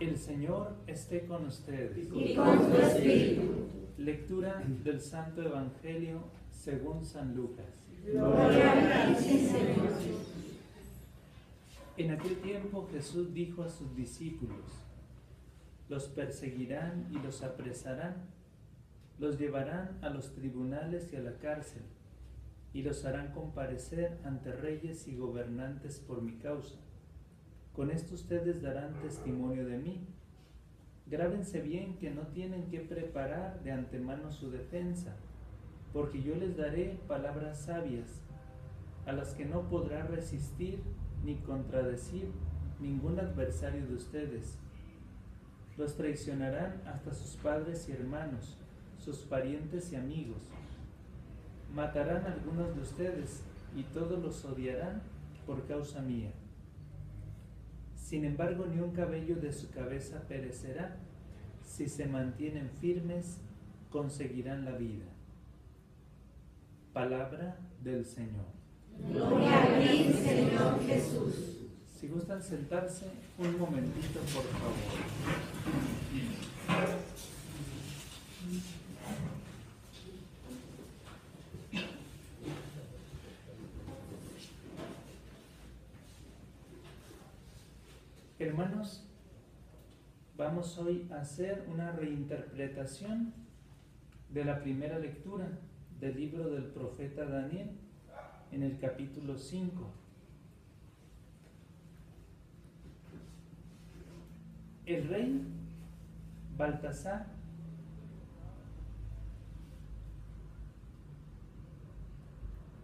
El Señor esté con ustedes. Y con tu espíritu. Lectura del Santo Evangelio según San Lucas. Gloria a ti, Señor. En aquel tiempo Jesús dijo a sus discípulos: los perseguirán y los apresarán, los llevarán a los tribunales y a la cárcel, y los harán comparecer ante reyes y gobernantes por mi causa. Con esto ustedes darán testimonio de mí. Grábense bien que no tienen que preparar de antemano su defensa, porque yo les daré palabras sabias, a las que no podrá resistir ni contradecir ningún adversario de ustedes. Los traicionarán hasta sus padres y hermanos, sus parientes y amigos. Matarán a algunos de ustedes y todos los odiarán por causa mía. Sin embargo, ni un cabello de su cabeza perecerá. Si se mantienen firmes, conseguirán la vida. Palabra del Señor. Gloria a ti, Señor Jesús. Si gustan sentarse un momentito, por favor. Hermanos, vamos hoy a hacer una reinterpretación de la primera lectura del libro del profeta Daniel en el capítulo 5. El rey Baltasar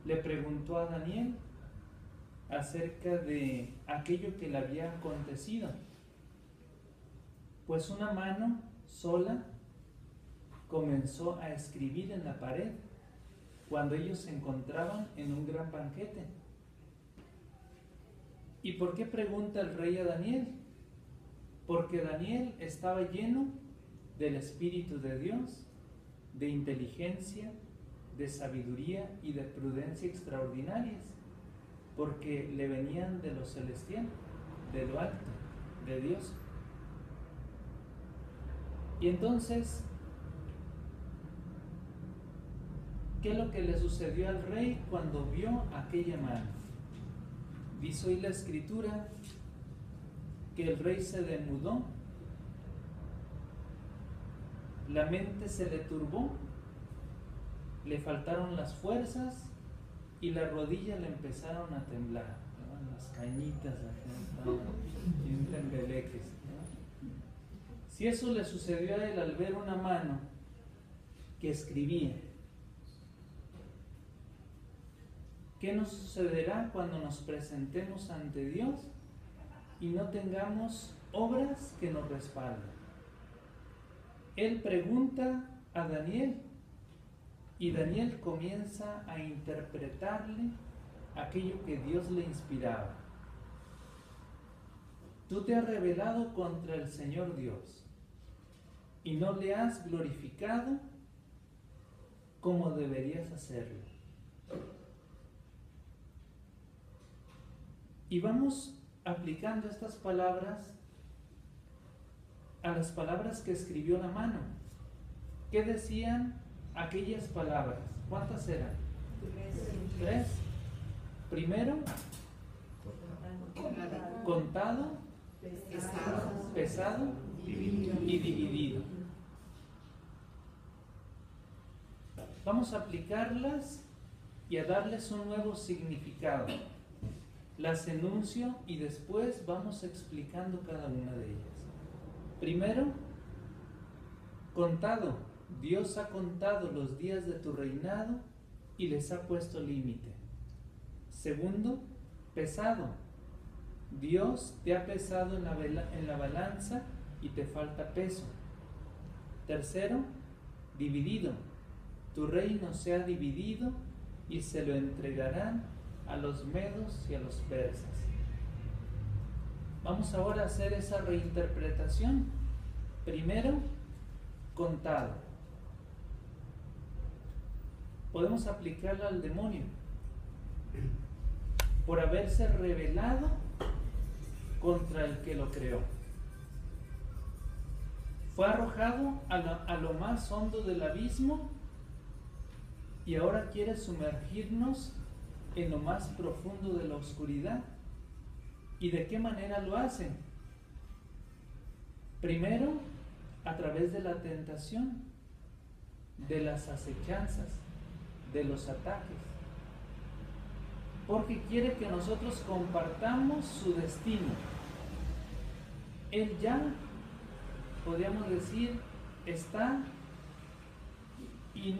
le preguntó a Daniel acerca de aquello que le había acontecido, pues una mano sola comenzó a escribir en la pared cuando ellos se encontraban en un gran banquete. ¿Y por qué pregunta el rey a Daniel? Porque Daniel estaba lleno del Espíritu de Dios, de inteligencia, de sabiduría y de prudencia extraordinarias, porque le venían de lo celestial, de lo alto, de Dios. Y entonces, ¿qué es lo que le sucedió al rey cuando vio aquella mano? Dice hoy la Escritura que el rey se demudó, la mente se le turbó, le faltaron las fuerzas y las rodillas le empezaron a temblar, ¿no? Las cañitas y un tembeleques, ¿no? Si eso le sucedió a él al ver una mano que escribía, ¿qué nos sucederá cuando nos presentemos ante Dios y no tengamos obras que nos respalden? Él pregunta a Daniel y Daniel comienza a interpretarle aquello que Dios le inspiraba. Tú te has rebelado contra el Señor Dios y no le has glorificado como deberías hacerlo. Y vamos aplicando estas palabras a las palabras que escribió la mano. ¿Qué decían aquellas palabras? ¿Cuántas eran? 3. Primero, contado, pesado y dividido. Vamos a aplicarlas y a darles un nuevo significado. Las enuncio y después vamos explicando cada una de ellas. Primero, contado. Dios ha contado los días de tu reinado y les ha puesto límite. Segundo, pesado. Dios te ha pesado en la balanza y te falta peso. Tercero, dividido. Tu reino se ha dividido y se lo entregarán a los medos y a los persas. Vamos ahora a hacer esa reinterpretación. Primero, contado. Podemos aplicarla al demonio por haberse rebelado contra el que lo creó. fue arrojado a lo más hondo del abismo y ahora quiere sumergirnos en lo más profundo de la oscuridad. ¿Y de qué manera lo hace? Primero, a través de la tentación, de las acechanzas, de los ataques. Porque quiere que nosotros compartamos su destino. Él ya, podríamos decir, está, y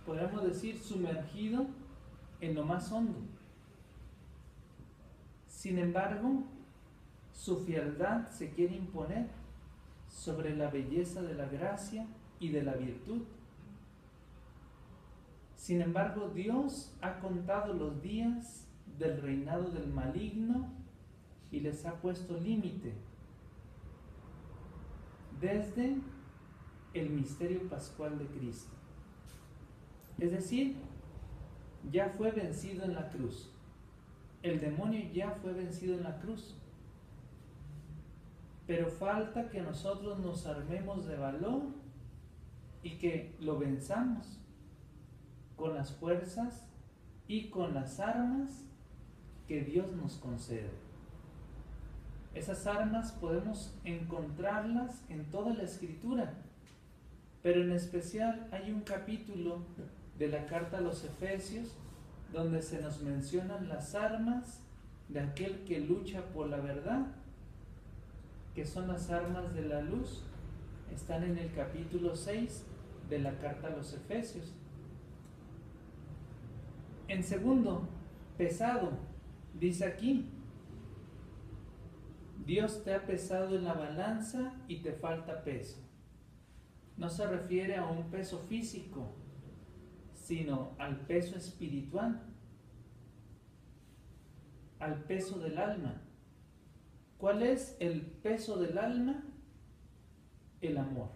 podríamos decir, sumergido en lo más hondo. Sin embargo, su frialdad se quiere imponer sobre la belleza de la gracia y de la virtud. Sin embargo, Dios ha contado los días del reinado del maligno y les ha puesto límite desde el misterio pascual de Cristo. Es decir, ya fue vencido en la cruz. El demonio ya fue vencido en la cruz. Pero falta que nosotros nos armemos de valor y que lo venzamos con las fuerzas y con las armas que Dios nos concede. Esas armas podemos encontrarlas en toda la Escritura, pero en especial hay un capítulo de la carta a los Efesios donde se nos mencionan las armas de aquel que lucha por la verdad, que son las armas de la luz. Están en el capítulo 6 de la carta a los Efesios. En segundo, pesado, dice aquí, Dios te ha pesado en la balanza y te falta peso. No se refiere a un peso físico, sino al peso espiritual, al peso del alma. ¿Cuál es el peso del alma? El amor.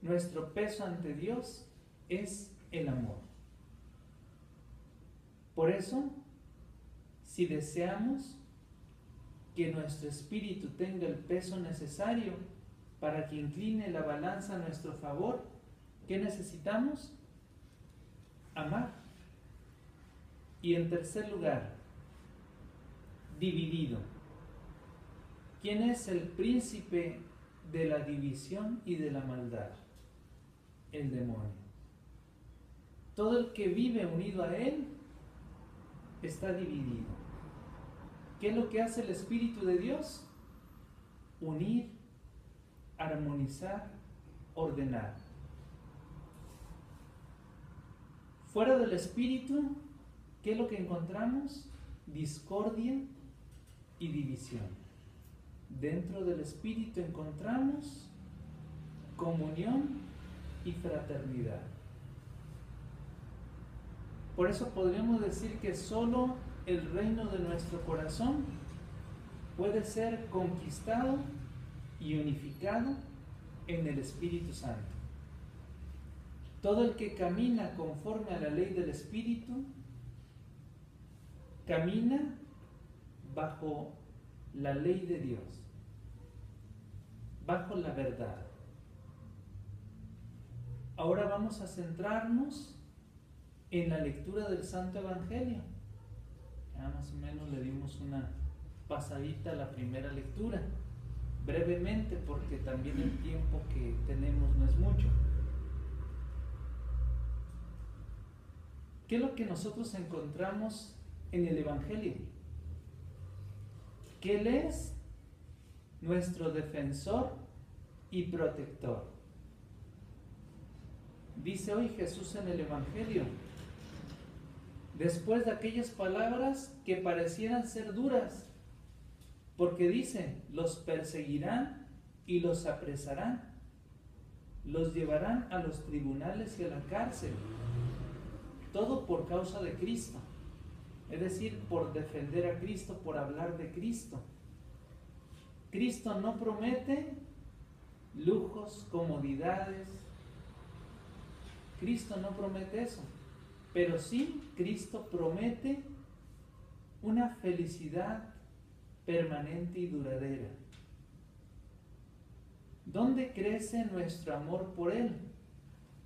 Nuestro peso ante Dios es el amor. Por eso, si deseamos que nuestro espíritu tenga el peso necesario para que incline la balanza a nuestro favor, ¿qué necesitamos? Amar. Y en tercer lugar, dividido. ¿Quién es el príncipe de la división y de la maldad? El demonio. Todo el que vive unido a él está dividido. ¿Qué es lo que hace el Espíritu de Dios? Unir, armonizar, ordenar. Fuera del Espíritu, ¿qué es lo que encontramos? Discordia y división. Dentro del Espíritu encontramos comunión y fraternidad. Por eso podríamos decir que solo el reino de nuestro corazón puede ser conquistado y unificado en el Espíritu Santo. Todo el que camina conforme a la ley del Espíritu camina bajo la ley de Dios, bajo la verdad. Ahora vamos a centrarnos en la lectura del Santo Evangelio. Ya más o menos le dimos una pasadita a la primera lectura, brevemente, porque también el tiempo que tenemos no es mucho. ¿Qué es lo que nosotros encontramos en el Evangelio? Que Él es nuestro defensor y protector. Dice hoy Jesús en el Evangelio, después de aquellas palabras que parecieran ser duras, porque dice, los perseguirán y los apresarán, los llevarán a los tribunales y a la cárcel, todo por causa de Cristo, es decir, por defender a Cristo, por hablar de Cristo. Cristo no promete lujos, comodidades, Cristo no promete eso, pero sí Cristo promete una felicidad permanente y duradera. ¿Dónde crece nuestro amor por Él?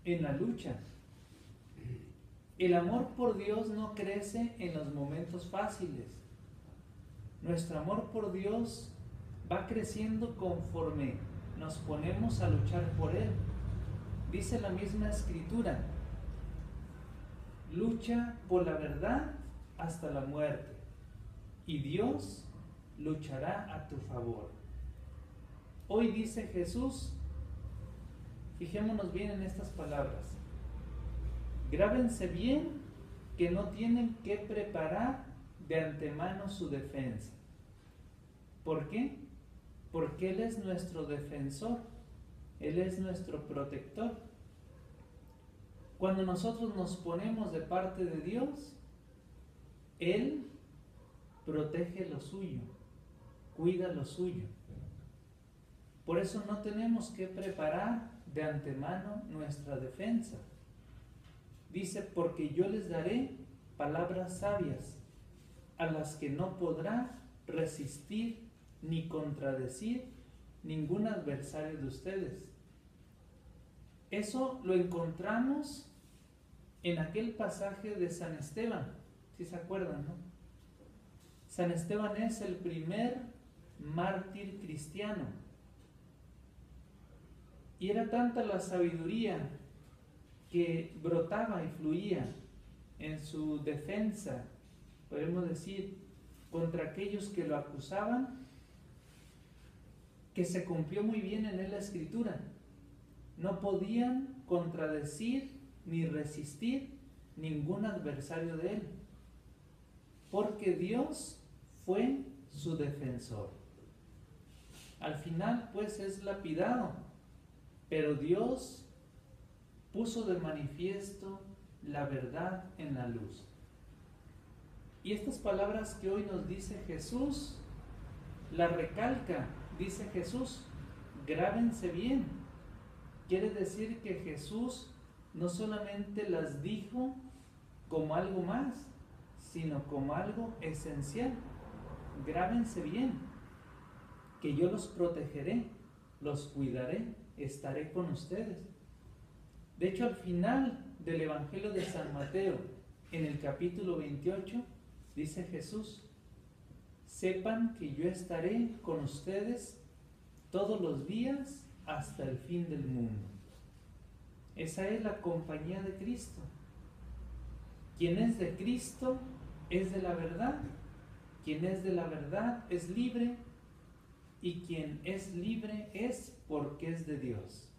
En la lucha. El amor por Dios no crece en los momentos fáciles. Nuestro amor por Dios va creciendo conforme nos ponemos a luchar por Él. Dice la misma Escritura: lucha por la verdad hasta la muerte, y Dios luchará a tu favor. Hoy dice Jesús, fijémonos bien en estas palabras, grábense bien que no tienen que preparar de antemano su defensa. ¿Por qué? Porque Él es nuestro defensor, Él es nuestro protector. Cuando nosotros nos ponemos de parte de Dios, Él protege lo suyo, cuida lo suyo. Por eso no tenemos que preparar de antemano nuestra defensa. Dice, porque yo les daré palabras sabias, a las que no podrá resistir ni contradecir ningún adversario de ustedes. Eso lo encontramos en aquel pasaje de San Esteban, si se acuerdan, ¿no? San Esteban es el primer mártir cristiano. Y era tanta la sabiduría que brotaba y fluía en su defensa, podemos decir, contra aquellos que lo acusaban, que se cumplió muy bien en él la Escritura. No podían contradecir ni resistir ningún adversario de él, porque Dios fue su defensor. Al final, pues, es lapidado, pero Dios puso de manifiesto la verdad en la luz. Y estas palabras que hoy nos dice Jesús, las recalca, dice Jesús, grábense bien. Quiere decir que Jesús no solamente las dijo como algo más, sino como algo esencial. Grábense bien, que yo los protegeré, los cuidaré, estaré con ustedes. De hecho, al final del Evangelio de San Mateo, en el capítulo 28, dice Jesús, sepan que yo estaré con ustedes todos los días hasta el fin del mundo. Esa es la compañía de Cristo. Quien es de Cristo es de la verdad. Quien es de la verdad es libre. Y quien es libre es porque es de Dios.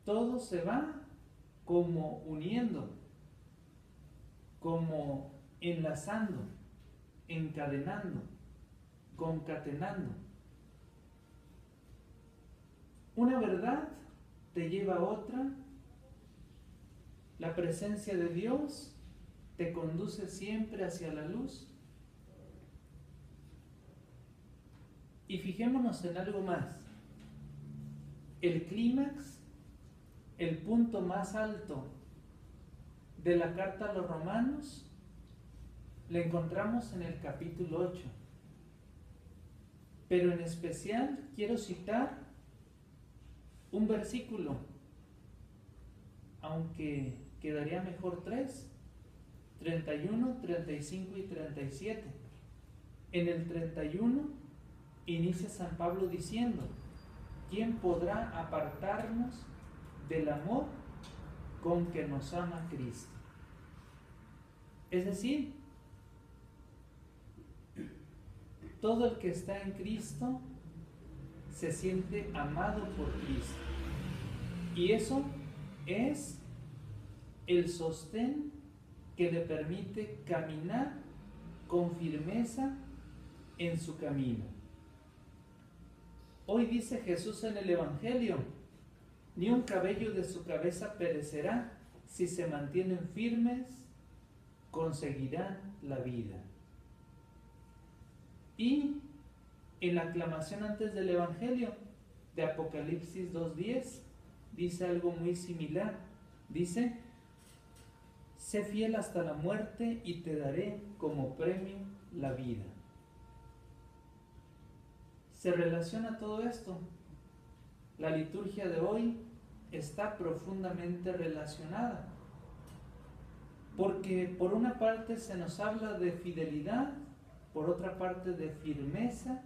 Todo se va como uniendo, como enlazando, encadenando, concatenando. Una verdad te lleva a otra. La presencia de Dios te conduce siempre hacia la luz. Y fijémonos en algo más. El clímax, el punto más alto de la carta a los Romanos, lo encontramos en el capítulo 8. Pero en especial quiero citar un versículo, aunque quedaría mejor 3, 31, 35 y 37. En el 31 inicia San Pablo diciendo, ¿quién podrá apartarnos del amor con que nos ama Cristo? Es decir, todo el que está en Cristo se siente amado por Cristo. Y eso es el sostén que le permite caminar con firmeza en su camino. Hoy dice Jesús en el Evangelio, ni un cabello de su cabeza perecerá, si se mantienen firmes, conseguirán la vida. Y en la aclamación antes del Evangelio de Apocalipsis 2:10 dice algo muy similar. Dice, sé fiel hasta la muerte y te daré como premio la vida. Se relaciona todo esto la liturgia de hoy está profundamente relacionada. Porque por una parte se nos habla de fidelidad, por otra parte de firmeza,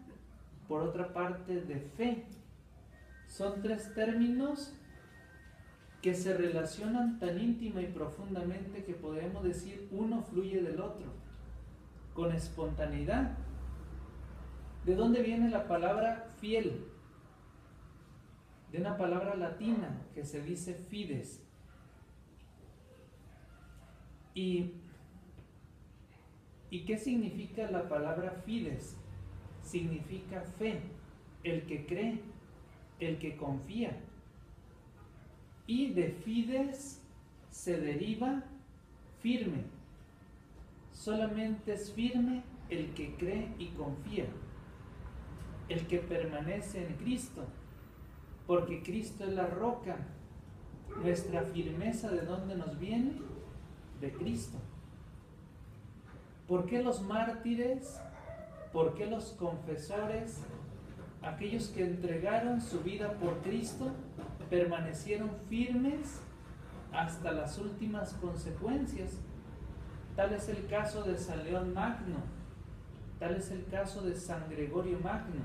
por otra parte de fe. Son tres términos que se relacionan tan íntima y profundamente que podemos decir uno fluye del otro, con espontaneidad. ¿De dónde viene la palabra fiel? De una palabra latina que se dice fides. ¿Y qué significa la palabra fides? Significa fe, el que cree, el que confía. Y de fides se deriva firme. Solamente es firme el que cree y confía, el que permanece en Cristo, porque Cristo es la roca. Nuestra firmeza, ¿de dónde nos viene? De Cristo. ¿Por qué los mártires? ¿Por qué los confesores? Aquellos que entregaron su vida por Cristo permanecieron firmes hasta las últimas consecuencias. Tal es el caso de San León Magno, tal es el caso de San Gregorio Magno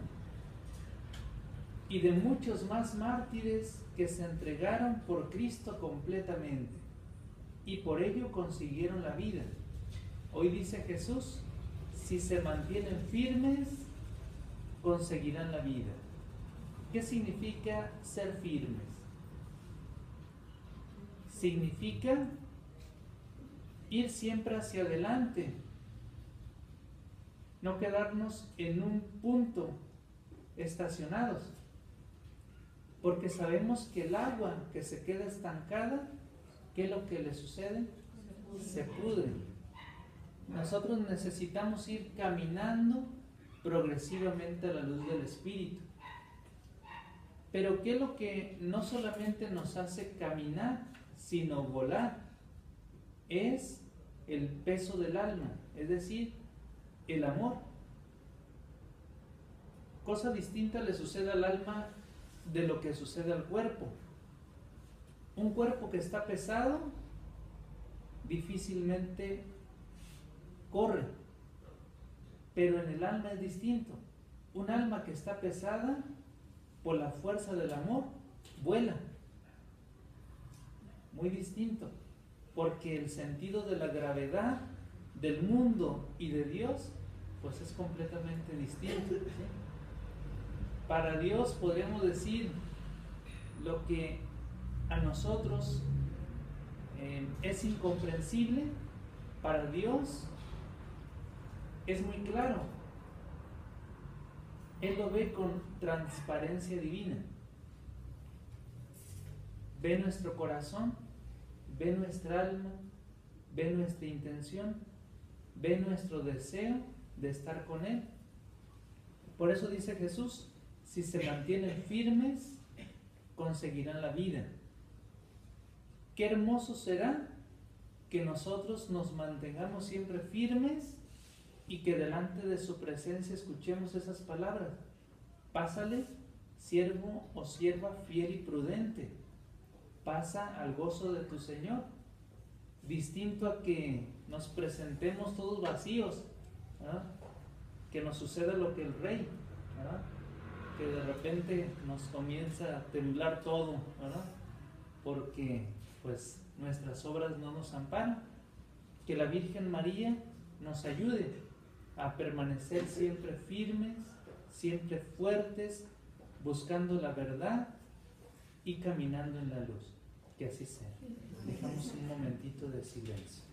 y de muchos más mártires que se entregaron por Cristo completamente y por ello consiguieron la vida. Hoy dice Jesús, si se mantienen firmes, conseguirán la vida. ¿Qué significa ser firmes? Significa ir siempre hacia adelante, no quedarnos en un punto estacionados, porque sabemos que el agua que se queda estancada, ¿qué es lo que le sucede? Se pudre. Nosotros necesitamos ir caminando progresivamente a la luz del Espíritu. Pero ¿qué es lo que no solamente nos hace caminar, sino volar? Es el peso del alma, es decir, el amor. Cosa distinta le sucede al alma de lo que sucede al cuerpo. Un cuerpo que está pesado difícilmente corre, pero en el alma es distinto. Un alma que está pesada, por la fuerza del amor, vuela. Muy distinto, porque el sentido de la gravedad del mundo y de Dios, pues es completamente distinto. Para Dios podríamos decir lo que a nosotros es incomprensible, para Dios es muy claro. Él lo ve con transparencia divina. Ve nuestro corazón, ve nuestra alma, ve nuestra intención, ve nuestro deseo de estar con Él. Por eso dice Jesús, si se mantienen firmes, conseguirán la vida. Qué hermoso será que nosotros nos mantengamos siempre firmes y que delante de su presencia escuchemos esas palabras. Pásale, siervo o sierva fiel y prudente. Pasa al gozo de tu Señor. Distinto a que nos presentemos todos vacíos, ¿verdad? Que nos suceda lo que el rey, ¿verdad? Que de repente nos comienza a temblar todo, ¿verdad? Porque pues nuestras obras no nos amparan. Que la Virgen María nos ayude a permanecer siempre firmes, siempre fuertes, buscando la verdad y caminando en la luz. Que así sea. Dejamos un momentito de silencio.